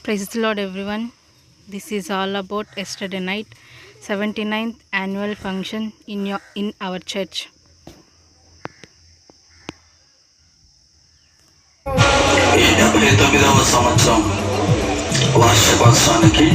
Praise the Lord, everyone. This is all about yesterday night, 79th annual function in our church. 79వ సంవత్సరం వార్షికోత్సవానికి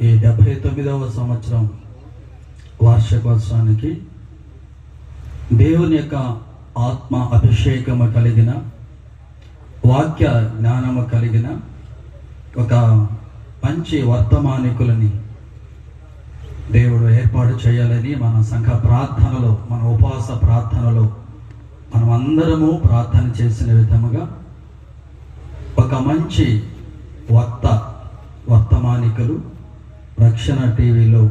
ఈ 79వ సంవత్సరం వార్షికోత్సవానికి దేవుని యొక్క ఆత్మ అభిషేకము కలిగిన, వాక్య జ్ఞానము కలిగిన ఒక మంచి వర్తమానికులని దేవుడు ఏర్పాటు చేయాలని మన సంఘ ప్రార్థనలో, మన ఉపవాస ప్రార్థనలో మనమందరము ప్రార్థన చేసిన విధముగా ఒక మంచి వర్తమానికులు రక్షణ టీవీలో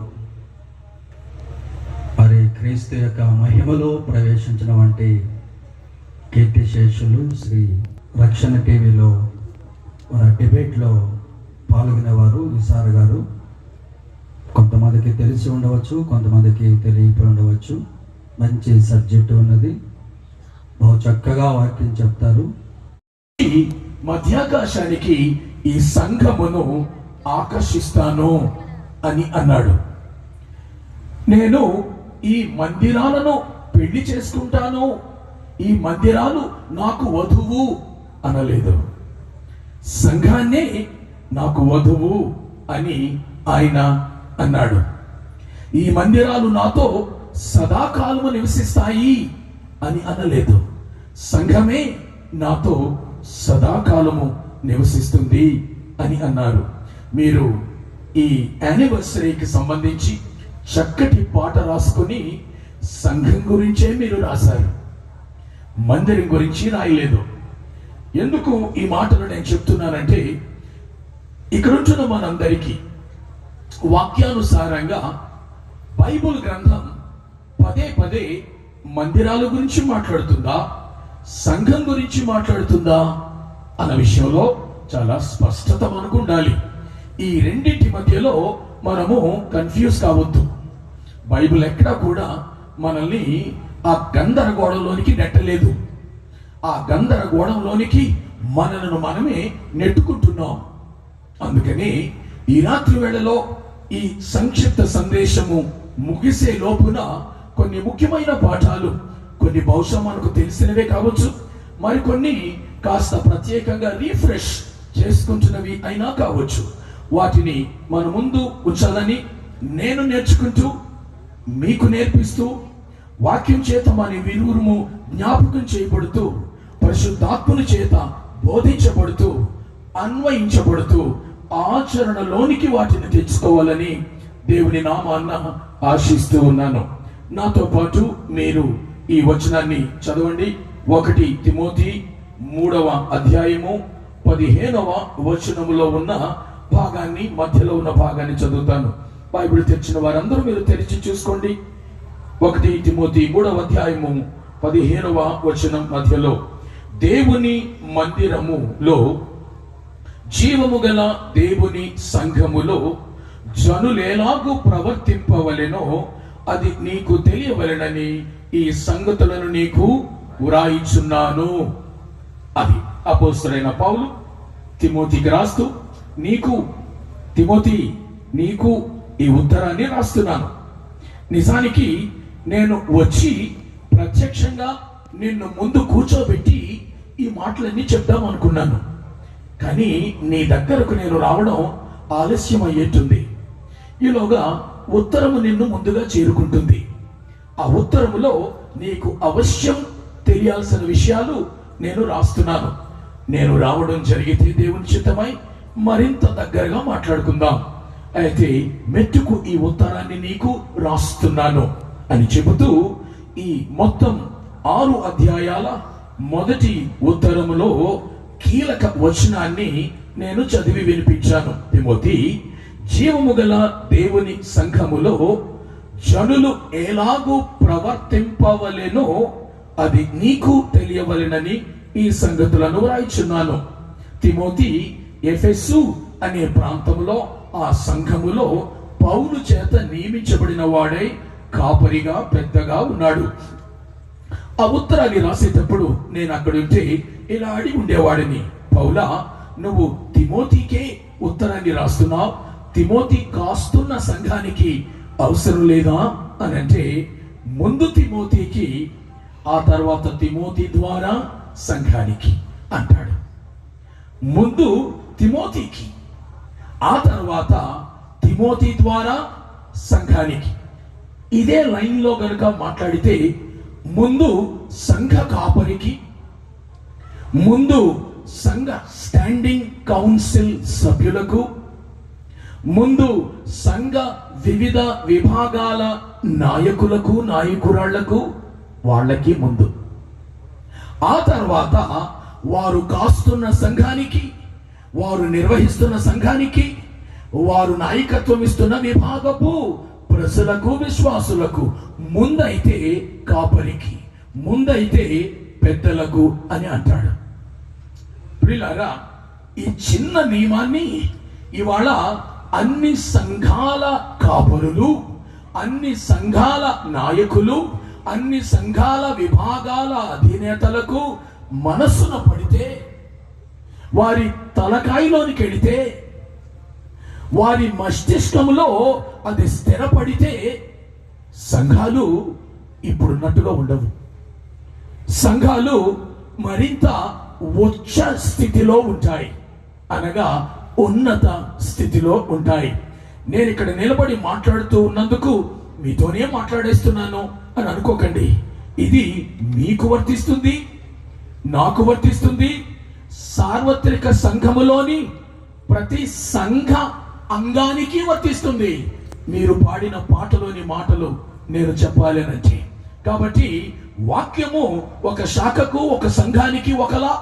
మరి క్రీస్తు యొక్క మహిమలో ప్రవేశించిన వంటి కీర్తిశేషులు శ్రీ రక్షణ టీవీలో మన డిబేట్లో పాల్గొనే వారు ఈసారి గారు. కొంతమందికి తెలిసి ఉండవచ్చు, కొంతమందికి తెలియపోయి ఉండవచ్చు. మంచి సబ్జెక్టు ఉన్నది, బహు చక్కగా వాక్యం చెప్తారు. మధ్యాకాశానికి ఈ సంఘమును ఆకర్షిస్తాను అని అన్నాడు. నేను ఈ మందిరాలను పెళ్లి చేసుకుంటాను, ఈ మందిరాలు నాకు వధువు అనలేదు. సంఘాన్నే నాకు వధువు అని ఆయన అన్నాడు. ఈ మందిరాలు నాతో సదాకాలము నివసిస్తాయి అని అనలేదు. సంఘమే నాతో సదాకాలము నివసిస్తుంది అని అన్నారు. మీరు ఈ యానివర్సరీకి సంబంధించి చక్కటి పాట రాసుకొని సంఘం గురించే మీరు రాశారు, మందిరం గురించి రాయలేదు. ఎందుకు ఈ మాటలు నేను చెప్తున్నానంటే, ఇక్కడ ఉంటున్న మనందరికీ వాక్యానుసారంగా బైబుల్ గ్రంథం పదే పదే మందిరాల గురించి మాట్లాడుతుందా, సంఘం గురించి మాట్లాడుతుందా అన్న విషయంలో చాలా స్పష్టత మనకు ఉండాలి. ఈ రెండింటి మధ్యలో మనము కన్ఫ్యూజ్ కావద్దు. బైబిల్ ఎక్కడా కూడా మనల్ని ఆ గందరగోళంలోనికి నెట్టలేదు. ఆ గందరగోళంలోనికి మనలను మనమే నెట్టుకుంటున్నాం. అందుకని ఈ రాత్రి వేళలో ఈ సంక్షిప్త సందేశము ముగిసే లోపున కొన్ని ముఖ్యమైన పాఠాలు, కొన్ని బహుశా మనకు తెలిసినవే కావచ్చు, మరికొన్ని కాస్త ప్రత్యేకంగా రీఫ్రెష్ చేసుకుంటున్నవి అయినా కావచ్చు. వాటిని మన ముందు ఉంచాలని నేను నేర్చుకుంటూ మీకు నేర్పిస్తూ వాక్యం చేత మన విరువురుము జ్ఞాపకం చేయబడుతూ పరిశుద్ధాత్మని చేత బోధించబడుతూ అన్వయించబడుతూ ఆచరణలోనికి వాటిని తెచ్చుకోవాలని దేవుని నామాన్న ఆశిస్తూ ఉన్నాను. నాతో పాటు మీరు ఈ వచనాన్ని చదవండి. 1 తిమోతి 3వ అధ్యాయము 15వ వచనములో ఉన్న భాగాన్ని, మధ్యలో ఉన్న భాగాన్ని చదువుతాను. బైబిల్ తెరిచిన వారందరూ మీరు తెరిచి చూసుకోండి. 1 తిమోతి 3వ అధ్యాయము 15వ వచనం మధ్యలో, దేవుని మందిరములో జీవము గల దేవుని సంఘములో జనులేలాగు ప్రవర్తింపవలెనో అది నీకు తెలియవలెనని ఈ సంగతులను నీకు వ్రాయిచున్నాను. అది అపోస్తలుడైన పౌలు తిమోతికి రాస్తూ, తిమోతి నీకు ఈ ఉత్తరాన్ని రాస్తున్నాను. నిజానికి నేను వచ్చి ప్రత్యక్షంగా నిన్ను ముందు కూర్చోబెట్టి ఈ మాటలన్నీ చెప్దాం అనుకున్నాను. కానీ నీ దగ్గరకు నేను రావడం ఆలస్యం అయ్యేటుంది. ఈలోగా ఉత్తరము నిన్ను ముందుగా చేరుకుంటుంది. ఆ ఉత్తరములో నీకు అవశ్యం తెలియాల్సిన విషయాలు నేను రాస్తున్నాను. నేను రావడం జరిగితే దేవుని చిత్తమై మరింత దగ్గరగా మాట్లాడుకుందాం. అయితే మెట్టుకు ఈ ఉత్తరాన్ని నీకు రాస్తున్నాను అని చెబుతూ ఈ మొత్తం 6 అధ్యాయాల మొదటి ఉత్తరములో కీలక వచనాన్ని నేను చదివి వినిపించాను. తిమోతి, జీవము గల దేవుని సంఘములో జనులు ఎలాగూ ప్రవర్తింపవలెనో అది నీకు తెలియవలెనని ఈ సంగతులను రాయిచున్నాను. తిమోతి ఎఫెసు అనే ప్రాంతంలో ఆ సంఘములో పౌలు చేత నియమించబడిన వాడై కాపరిగా పెద్దగా ఉన్నాడు. ఆ ఉత్తరాన్ని రాసేటప్పుడు నేను అక్కడ ఉంటే ఇలా అడిగి ఉండేవాడిని, పౌలా, నువ్వు తిమోతికే ఉత్తరాన్ని రాస్తున్నావు, తిమోతి కాస్తున్న సంఘానికి అవసరం లేదా అని అంటే, ముందు తిమోతికి, ఆ తర్వాత తిమోతి ద్వారా సంఘానికి అంటాడు. ముందు తిమోతికి, ఆ తర్వాత తిమోతి ద్వారా సంఘానికి. ఇదే లైన్లో గనుక మాట్లాడితే ముందు సంఘ కాపరికి, ముందు సంఘ స్టాండింగ్ కౌన్సిల్ సభ్యులకు, ముందు సంఘ వివిధ విభాగాల నాయకులకు, నాయకురాళ్లకు, వాళ్ళకి ముందు, ఆ తర్వాత వారు కాస్తున్న సంఘానికి, వారు నిర్వహిస్తున్న సంఘానికి, వారు నాయకత్వం ఇస్తున్న విభాగపు ప్రజలకు, విశ్వాసులకు, ముందైతే కాపరికి, ముందైతే పెద్దలకు అని అంటాడు. ప్రియులారా, ఈ చిన్న నియమాన్ని ఇవాళ అన్ని సంఘాల కాపరులు, అన్ని సంఘాల నాయకులు, అన్ని సంఘాల విభాగాల అధినేతలకు మనస్సున పడితే, వారి తలకాయలోనికి వెళితే, వారి మస్తిష్కంలో అది స్థిరపడితే సంఘాలు ఇప్పుడున్నట్టుగా ఉండవు. సంఘాలు మరింత ఉచ్చ స్థితిలో ఉంటాయి, అనగా ఉన్నత స్థితిలో ఉంటాయి. నేను ఇక్కడ నిలబడి మాట్లాడుతూ ఉన్నందుకు మీతోనే మాట్లాడేస్తున్నాను అని అనుకోకండి. ఇది మీకు వర్తిస్తుంది, నాకు వర్తిస్తుంది, సార్వత్రిక సంఘములోని ప్రతి సంఘ అంగానికి వర్తిస్తుంది. మీరు పాడిన పాటలోని మాటలు నేను చెప్పాలి అంటే, కాబట్టి వాక్యము ఒక శాఖకు, ఒక సంఘానికి ఒకలా,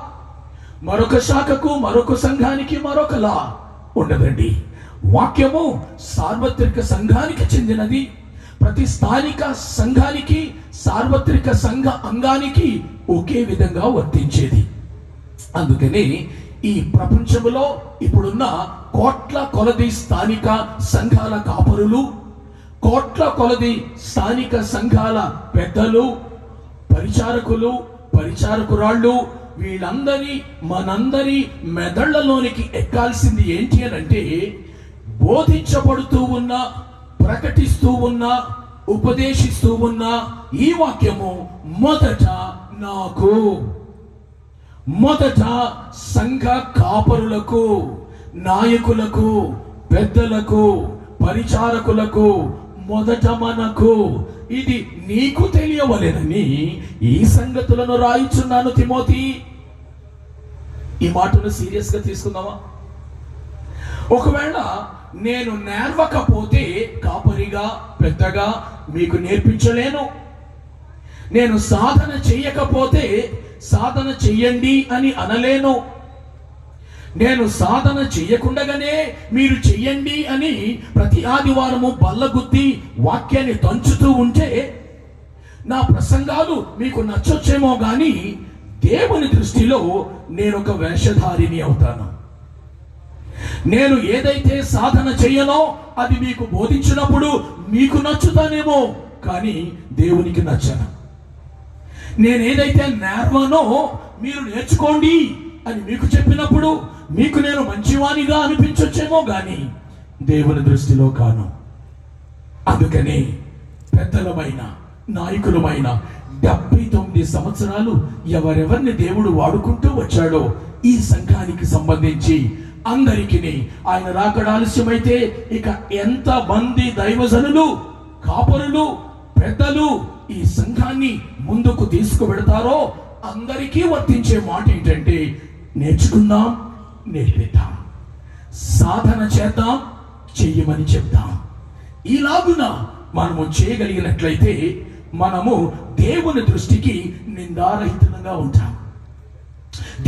మరొక శాఖకు, మరొక సంఘానికి మరొకలా ఉండదండి. వాక్యము సార్వత్రిక సంఘానికి చెందినది. ప్రతి స్థానిక సంఘానికి, సార్వత్రిక సంఘ అంగానికి ఒకే విధంగా వర్తించేది. అందుకని ఈ ప్రపంచంలో ఇప్పుడున్న కోట్ల కొలది స్థానిక సంఘాల కాపరులు, కోట్ల కొలది స్థానిక సంఘాల పెద్దలు, పరిచారకులు, పరిచారకురాళ్ళు, వీళ్ళందరి మనందరి మెదళ్లలోనికి ఎక్కాల్సింది ఏంటి అని అంటే, బోధించబడుతూ ఉన్న, ప్రకటిస్తూ ఉన్న, ఉపదేశిస్తూ ఉన్న ఈ వాక్యము మొదట నాకు, మొదట సంఘ కాపరులకు, నాయకులకు, పెద్దలకు, పరిచారకులకు, మొదట మనకు, ఇది నీకు తెలియవలెనని ఈ సంగతులను రాయిచున్నాను తిమోతి. ఈ మాటను సీరియస్ గా తీసుకుందామా? ఒకవేళ నేను నేర్వకపోతే కాపరిగా, పెద్దగా మీకు నేర్పించలేను. నేను సాధన చెయ్యకపోతే సాధన చెయ్యండి అని అనలేను. నేను సాధన చెయ్యకుండగానే మీరు చెయ్యండి అని ప్రతి ఆదివారము బల్లగుద్ది వాక్యాన్ని దంచుతూ ఉంటే నా ప్రసంగాలు మీకు నచ్చొచ్చేమో గాని దేవుని దృష్టిలో నేను ఒక వేషధారిని అవుతాను. నేను ఏదైతే సాధన చెయ్యనో అది మీకు బోధించినప్పుడు మీకు నచ్చుతానేమో, కానీ దేవునికి నచ్చను. నేను ఏదైతే నేర్వనో మీరు నేర్చుకోండి అని మీకు చెప్పినప్పుడు మీకు నేను మంచివానిగా అనిపించొచ్చేమో గాని దేవుని దృష్టిలో కాను. అందుకనే పెద్దలమైన, నాయకులమైన 79 సంవత్సరాలు ఎవరెవరిని దేవుడు వాడుకుంటూ వచ్చాడో ఈ సంఘానికి సంబంధించి అందరికీ ఆయన రాకడ ఆలస్యమైతే ఇక ఎంత మంది దైవజనులు, కాపరులు, పెద్దలు ఈ సంఘాన్ని ముందుకు తీసుకువెడతారో అందరికీ వర్తించే మాట ఏంటంటే, నేర్చుకుందాం, నేర్పిద్దాం, సాధన చేద్దాం, చెయ్యమని చెప్దాం. ఇలాగున మనము చేయగలిగినట్లయితే మనము దేవుని దృష్టికి నిందారహితంగా ఉంటాం,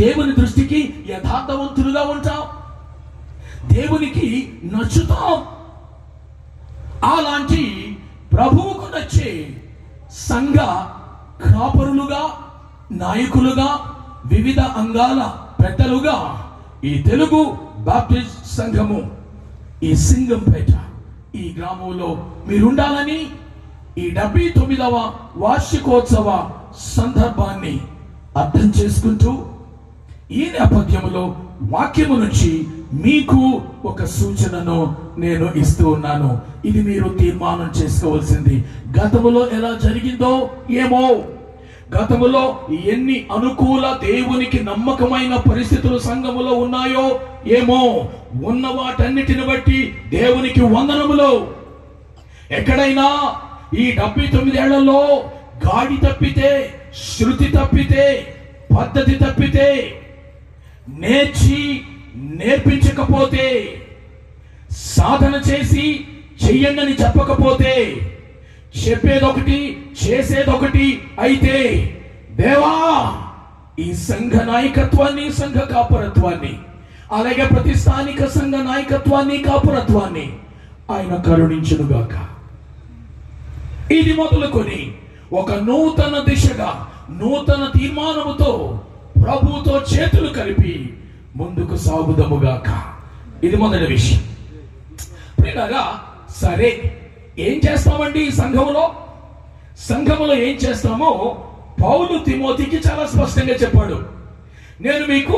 దేవుని దృష్టికి యథార్థవంతులుగా ఉంటాం, దేవునికి నచ్చుతాం. అలాంటి ప్రభువుకు నచ్చే సంఘ కాపరులుగా, నాయకులుగా, వివిధ అంగాల పెద్దలుగా ఈ తెలుగు బాప్టిస్ట్ సంఘము ఈ సింగంపేట ఈ గ్రామంలో మీరుండాలని ఈ 79వ వార్షికోత్సవ సందర్భాన్ని అర్థం చేసుకుంటూ ఈ నేపథ్యంలో వాక్యము నుంచి మీకు ఒక సూచనను నేను ఇస్తూ ఉన్నాను. ఇది మీరు తీర్మానం చేసుకోవాల్సింది. గతములో ఎలా జరిగిందో ఏమో, గతములో ఎన్ని అనుకూల దేవునికి నమ్మకమైన పరిస్థితులు సంఘములో ఉన్నాయో ఏమో, ఉన్న వాటన్నిటిని బట్టి దేవునికి వందనములు. ఎక్కడైనా ఈ 79 ఏళ్లలో గాడి తప్పితే, శృతి తప్పితే, పద్ధతి తప్పితే, నేర్పించకపోతే, సాధన చేసి చెయ్యండి చెప్పకపోతే, చెప్పేదొకటి చేసేదొకటి అయితే, దేవా ఈ సంఘ నాయకత్వాన్ని, సంఘ కాపురత్వాన్ని, అలాగే ప్రతి స్థానిక సంఘ నాయకత్వాన్ని, కాపురత్వాన్ని ఆయన కరుణించునుగాక. ఇది మొదలుకొని ఒక నూతన దిశగా, నూతన తీర్మానముతో ప్రభుతో చేతులు కలిపి ముందుకు సాగుదముగాక. ఇది మొదటి విషయం. ప్రియులారా, సరే ఏం చేస్తామండి ఈ సంఘములో ఏం చేస్తామో పౌలు తిమోతికి చాలా స్పష్టంగా చెప్పాడు. నేను మీకు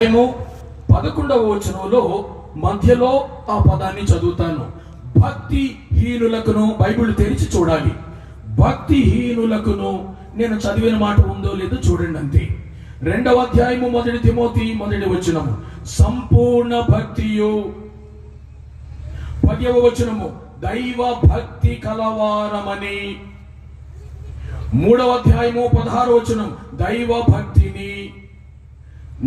11వ వచనంలో మధ్యలో ఆ పదాన్ని చదువుతాను. భక్తిహీనులకును, బైబిల్ తెరిచి చూడాలి, భక్తిహీనులకును, నేను చదివిన మాట ఉందో లేదో చూడండి అంతే. 2వ అధ్యాయము 1 తిమోతి 1వ వచనము, సంపూర్ణ భక్తియు. 10వ వచనము, దైవ భక్తి కలవారమని. 3వ అధ్యాయము 16వ వచనం, దైవ భక్తిని.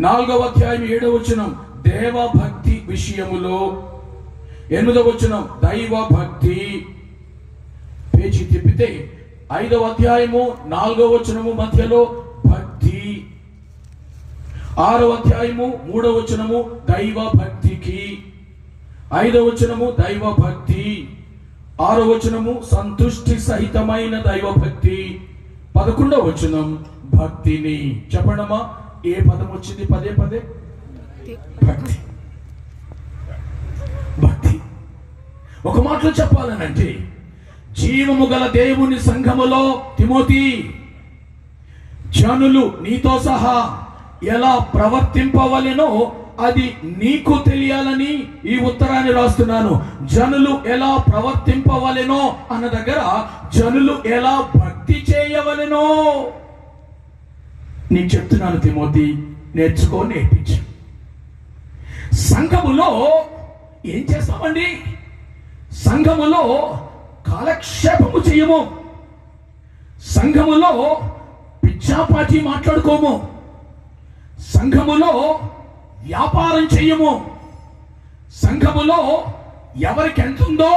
4వ అధ్యాయం 7వ వచనం, దేవ భక్తి విషయములో. 8వ వచనం, దైవ భక్తి. పేజీ తిప్పితే 5వ అధ్యాయము 4వ వచనము మధ్యలో భక్తి. 6వ అధ్యాయము 3వ వచనము దైవ భక్తికి. 5వ వచనము దైవ భక్తి. 6వ వచనము సంతుష్టి సహితమైన దైవ భక్తి. 11వ వచనం భక్తిని. చెప్పడమా ఏ పదం వచ్చింది పదే పదే? భక్తి. భక్తి ఒక మాటలో చెప్పాలనంటే, జీవము గల దేవుని సంఘములో తిమోతి, జనులు నీతో సహా ఎలా ప్రవర్తింపవలెనో అది నీకు తెలియాలని ఈ ఉత్తరాన్ని రాస్తున్నాను. జనులు ఎలా ప్రవర్తింపవలెనో అన్న దగ్గర జనులు ఎలా భక్తి చేయవలెనో నీకు చెప్తున్నాను తిమోతి, నేర్చుకో, నేర్పించు. సంఘములో ఏం చేస్తామండి? సంఘములో కాలక్షేపము చేయము, సంఘములో పిచ్చాపాటి మాట్లాడుకోము, సంఘములో వ్యాపారం చెయ్యము, సంఘములో ఎవరికి ఎంత ఉందో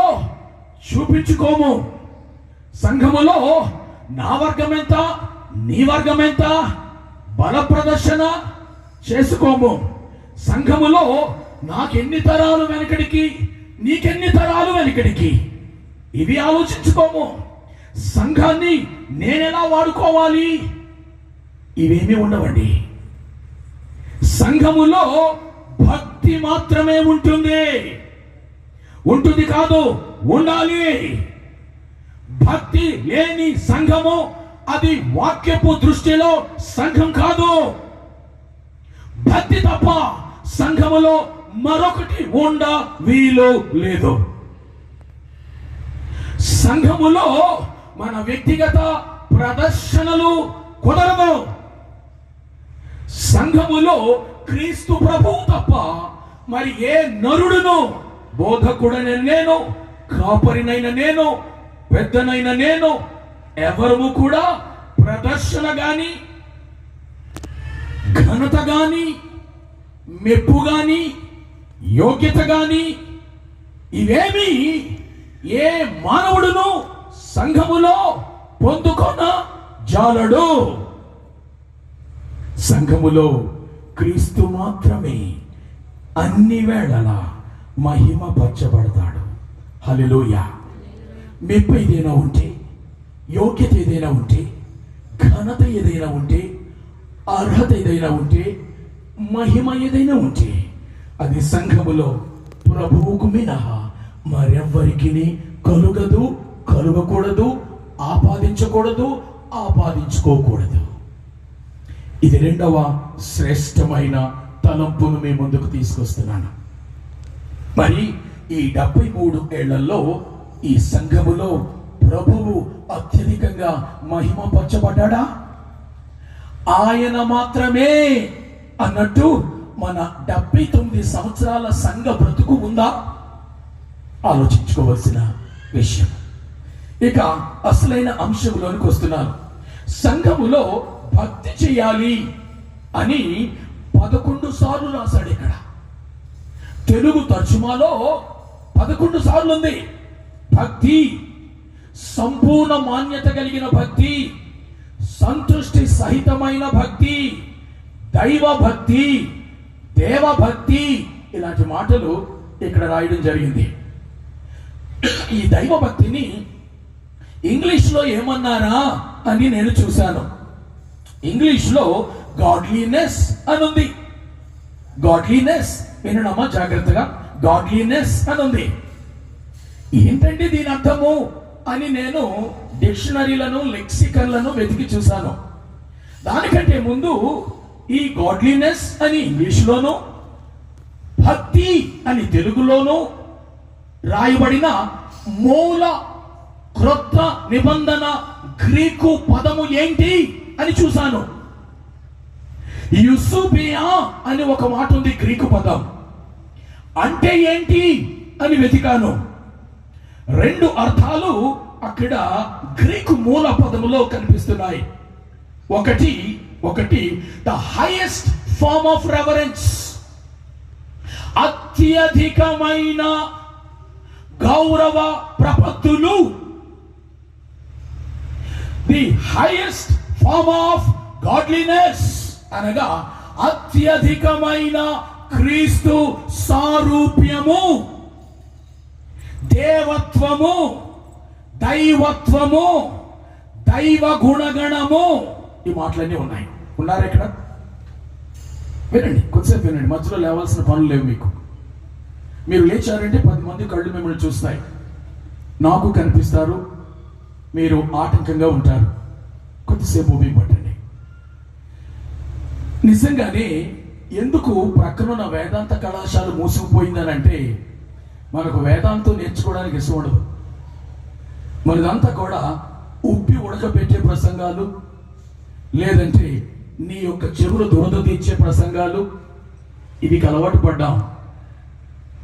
చూపించుకోము, సంఘములో నా వర్గం ఎంత, నీ వర్గం ఎంత బల ప్రదర్శన చేసుకోము, సంఘములో నాకెన్ని తరాలు వెనకడికి, నీకెన్ని తరాలు వెనకడికి, ఇవి ఆలోచించుకోము. సంఘాన్ని నేనెలా వాడుకోవాలి, ఇవేమీ ఉండవండి. సంఘములో భక్తి మాత్రమే ఉంటుంది కాదు, ఉండాలి. భక్తి లేని సంఘము అది వాక్యపు దృష్టిలో సంఘం కాదు. భక్తి తప్ప సంఘములో మరొకటి ఉండ వీలు లేదు. సంఘములో మన వ్యక్తిగత ప్రదర్శనలు కుదరదు. సంఘములో క్రీస్తు ప్రభువు తప్ప మరి ఏ నరుడును, బోధకుడైన నేను, కాపరినైన నేను, పెద్దనైన నేను, ఎవరు కూడా ప్రదర్శన గాని, ఘనత గాని, మెప్పు గాని, యోగ్యత గాని ఇవేమి ఏ మానవుడును సంఘములో పొందుకొన జాలడు. సంఘములో క్రీస్తు మాత్రమే అన్ని వేళలా మహిమ పరచబడతాడు. హల్లెలూయా. మెప్పు ఏదైనా ఉంటే, యోగ్యత ఏదైనా ఉంటే, ఘనత ఏదైనా ఉంటే, అర్హత ఏదైనా ఉంటే, మహిమ ఏదైనా ఉంటే అది సంఘములో ప్రభువుకు మినహా మరెవ్వరికి కలుగదు, కలుగకూడదు, ఆపాదించకూడదు, ఆపాదించుకోకూడదు. ఇది రెండవ శ్రేష్టమైన తలంపును మీ ముందుకు తీసుకొస్తున్నాను. మరి ఈ 73 ఏళ్లలో ఈ సంఘములో ప్రభువు అత్యధికంగా మహిమపరచబడ్డా? ఆయన మాత్రమే అన్నట్టు మన 79 సంవత్సరాల సంఘ బ్రతుకు ఉందా? ఆలోచించుకోవలసిన విషయం. ఇక అసలైన అంశంలోనికి వస్తున్నాను. సంఘములో భక్తి చేయాలి అని 11 సార్లు రాశాడు. ఇక్కడ తెలుగు తర్జుమాలో 11 సార్లు ఉంది. భక్తి, సంపూర్ణ మాన్యత కలిగిన భక్తి, సంతృష్టి సహితమైన భక్తి, దైవ భక్తి, దేవభక్తి, ఇలాంటి మాటలు ఇక్కడ రాయడం జరిగింది. ఈ దైవ భక్తిని ఇంగ్లీష్లో ఏమన్నారా అని నేను చూశాను. ఇంగ్లీష్లో గాడ్లీనెస్ అని ఉంది. గాడ్లీనెస్ వినడమా జాగ్రత్తగా. గాడ్లీనెస్ అని ఉంది. ఏంటంటే దీని అర్థము అని నేను డిక్షనరీలను, లెక్సికన్లను వెతికి చూశాను. దానికంటే ముందు ఈ గాడ్లీనెస్ అని ఇంగ్లీష్లోను, భక్తి అని తెలుగులోను రాయబడిన మూల క్రొత్త నిబంధన గ్రీకు పదము ఏంటి అని చూశాను. యూసుబియా అని ఒక మాట ఉంది గ్రీకు పదం. అంటే ఏంటి అని వెతికాను. 2 అర్థాలు అక్కడ గ్రీకు మూల పదములో కనిపిస్తున్నాయి. ఒకటి the highest form of reverence, అత్యధికమైన గౌరవ ప్రపత్తులు. The highest form of godliness అనగా అత్యధికమైన క్రీస్తు సారూప్యము, దేవత్వము, దైవత్వము, దైవ గుణగణము. ఈ మాటలన్నీ ఉన్నాయి. ఉన్నారు ఇక్కడ? వినండి, కొద్దిసేపు వినండి. మధ్యలో లేవాల్సిన పనులు లేవు మీకు. మీరు లేచారంటే 10 మంది కళ్ళు మిమ్మల్ని చూస్తాయి, నాకు కనిపిస్తారు, మీరు ఆటంకంగా ఉంటారు. కొద్దిసేపు ఊపి పట్టండి. నిజంగానే ఎందుకు ప్రక్కనున్న వేదాంత కళాశాల మూసుకుపోయిందనంటే, మనకు వేదాంతం నేర్చుకోవడానికి ఇష్టం ఉండదు. మనదంతా కూడా ఉప్పి ఉడకబెట్టే ప్రసంగాలు, లేదంటే నీ యొక్క చెవులు దురద తీర్చే ప్రసంగాలు, ఇవి అలవాటు పడ్డాం.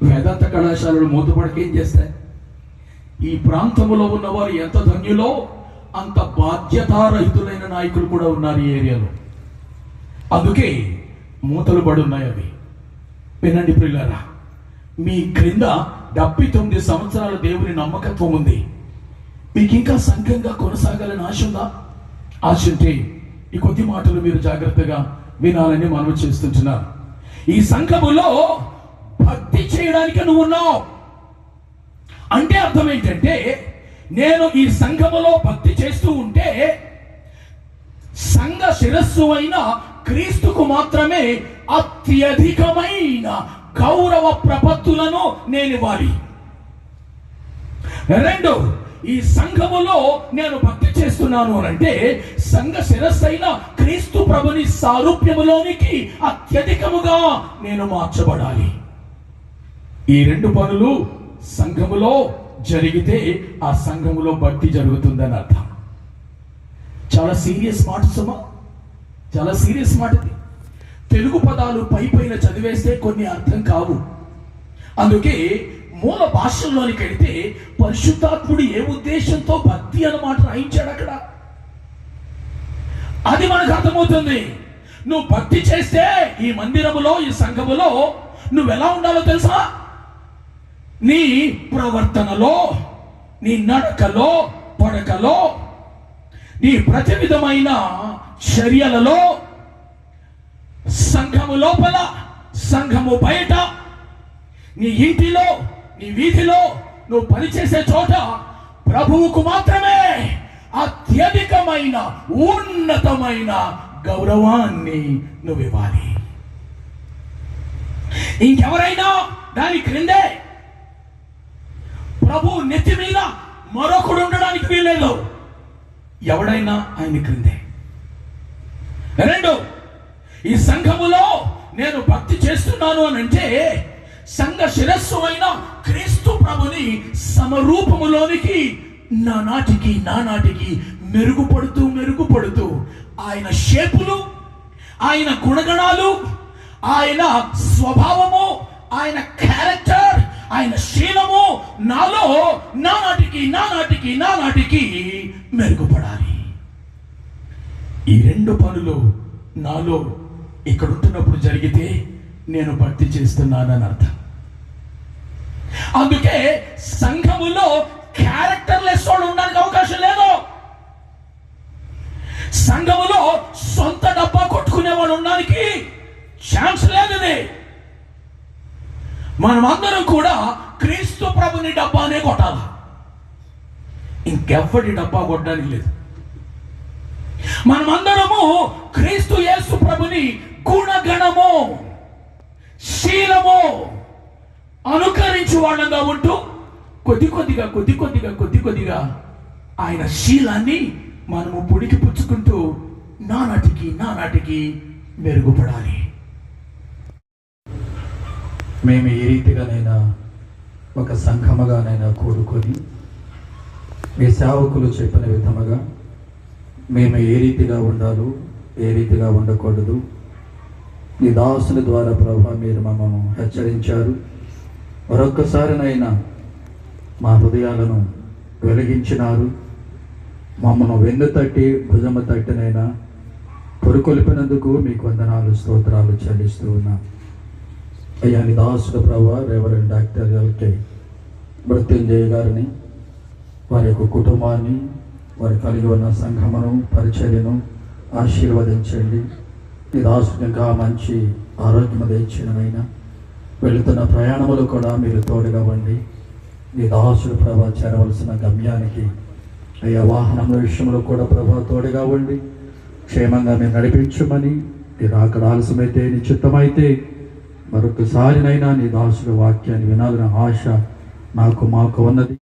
వేదాంత కళాశాలలు మూతపడక ఏం చేస్తాయి? ఈ ప్రాంతంలో ఉన్నవారు ఎంత ధన్యులో అంత బాధ్యతారహితులైన నాయకులు కూడా ఉన్నారు ఈ ఏరియాలో. అందుకే మూతలు పడి ఉన్నాయి అవి. వినండి ప్రియులారా, మీ క్రింద 79 సంవత్సరాల దేవుని నమ్మకత్వం ఉంది. మీకు ఇంకా సంఘంగా కొనసాగాలని ఆశ ఉందా? ఆశ ఉంటే ఈ కొద్ది మాటలు మీరు జాగ్రత్తగా వినాలని మనవి చేస్తుంటున్నారు. ఈ సంఘములో భక్తి చేయడానికి నువ్వు ఉన్నావు అంటే అర్థం ఏంటంటే, నేను ఈ సంఘములో భక్తి చేస్తూ ఉంటే సంఘ శిరస్సు అయిన క్రీస్తుకు మాత్రమే అత్యధికమైన గౌరవ ప్రపత్తులను నేను ఇవ్వాలి. 2, ఈ సంఘములో నేను భక్తి చేస్తున్నాను అంటే సంఘ శిరస్సైన క్రీస్తు ప్రభుని సారూప్యములోనికి అత్యధికముగా నేను మార్చబడాలి. ఈ 2 పనులు సంఘములో జరిగితే ఆ సంఘములో భక్తి జరుగుతుందని అర్థం. చాలా సీరియస్ మాట సుమా, చాలా సీరియస్ మాట ఇది. తెలుగు పదాలు పైన చదివేస్తే కొన్ని అర్థం కావు. అందుకే మూల భాషల్లోనికి వెళితే పరిశుద్ధాత్ముడు ఏ ఉద్దేశంతో భక్తి అన్నమాట రాయించాడు అక్కడ, అది మనకు అర్థమవుతుంది. నువ్వు భక్తి చేస్తే ఈ మందిరములో, ఈ సంఘములో నువ్వు ఎలా ఉండాలో తెలుసా? నీ ప్రవర్తనలో, నీ నడకలో, పడకలో, నీ ప్రతి విధమైన చర్యలలో, సంఘము లోపల, సంఘము బయట, నీ ఇంటిలో, నీ వీధిలో, నువ్వు పనిచేసే చోట ప్రభువుకు మాత్రమే అత్యధికమైన ఉన్నతమైన గౌరవాన్ని నువ్వు ఇవ్వాలి. ఇంకెవరైనా దాని క్రిందే. ప్రభు నెత్తి మీద మరొకడు ఉండడానికి వీల్లేదు. ఎవడైనా ఆయన క్రిందే. 2, ఈ సంఘములో నేను భక్తి చేస్తున్నాను అని అంటే సంఘ శిరస్సు అయిన క్రీస్తు ప్రభుని సమరూపములోనికి నానాటికి మెరుగుపడుతూ ఆయన షేపులు, ఆయన గుణగణాలు, ఆయన స్వభావము, ఆయన క్యారెక్టర్, ఆయన శీలము నాలో నానాటికి మెరుగుపడాలి. ఈ 2 పనులు నాలో ఇక్కడ ఉంటున్నప్పుడు జరిగితే నేను భక్తి చేస్తున్నానని అర్థం. అందుకే సంఘములో క్యారెక్టర్ లెస్ వాళ్ళు ఉండడానికి అవకాశం లేదు. సంఘములో సొంత డబ్బా కొట్టుకునే వాళ్ళు ఉండడానికి ఛాన్స్ లేదు. మనమందరం కూడా క్రీస్తు ప్రభుని డబ్బానే కొట్టాలి, ఇంకెవ్వడి డబ్బా కొట్టడానికి లేదు. మనమందరము క్రీస్తు యేసు ప్రభుని గుణగణము, శీలము అనుకరించు వాళ్ళంగా ఉంటూ కొద్దిగా ఆయన శీలాన్ని మనము పొడికి పుచ్చుకుంటూ నానాటికి మెరుగుపడాలి. మేము ఏ రీతిగానైనా ఒక సంఘముగానైనా కూడుకొని మీ సేవకులు చెప్పిన విధముగా మేము ఏ రీతిగా ఉండాలో, ఏ రీతిగా ఉండకూడదు, నీ దాసుల ద్వారా ప్రభు మీరు మమ్మల్ని హెచ్చరించారు. మరొక్కసారినైనా మా హృదయాలను వెలిగించినారు. మమ్మల్ని వెన్ను తట్టి భుజము తట్టినైనా పొరుకొలిపినందుకు మీకు వందనాలు, స్తోత్రాలు చెల్లిస్తూ ఉన్నా. అయ్యా నీ దాసుడు ప్రభు రెవరెండ్ డాక్టర్ ఎల్కే మృత్యుంజయ గారిని, వారి యొక్క కుటుంబాన్ని, వారి కలిగి ఉన్న సంఘమును, పరిచర్యను ఆశీర్వదించండి. నీ దాసుడికి ఇంకా మంచి ఆరోగ్యం తెచ్చినైనా వెళుతున్న ప్రయాణములు కూడా మీరు తోడుగా ఉండి నీ దాసుడు ప్రభా చేరవలసిన గమ్యానికి అయ్యా వాహనముల విషయంలో కూడా ప్రభా తోడుగా ఉండి క్షేమంగా మీరు నడిపించమని నీ రాకడ ఆలస్యమైతే, నీ చిత్తమైతే మరొకసారినైనా నీ దాసుల వాక్యాన్ని వినాలని ఆశ మాకు ఉన్నది.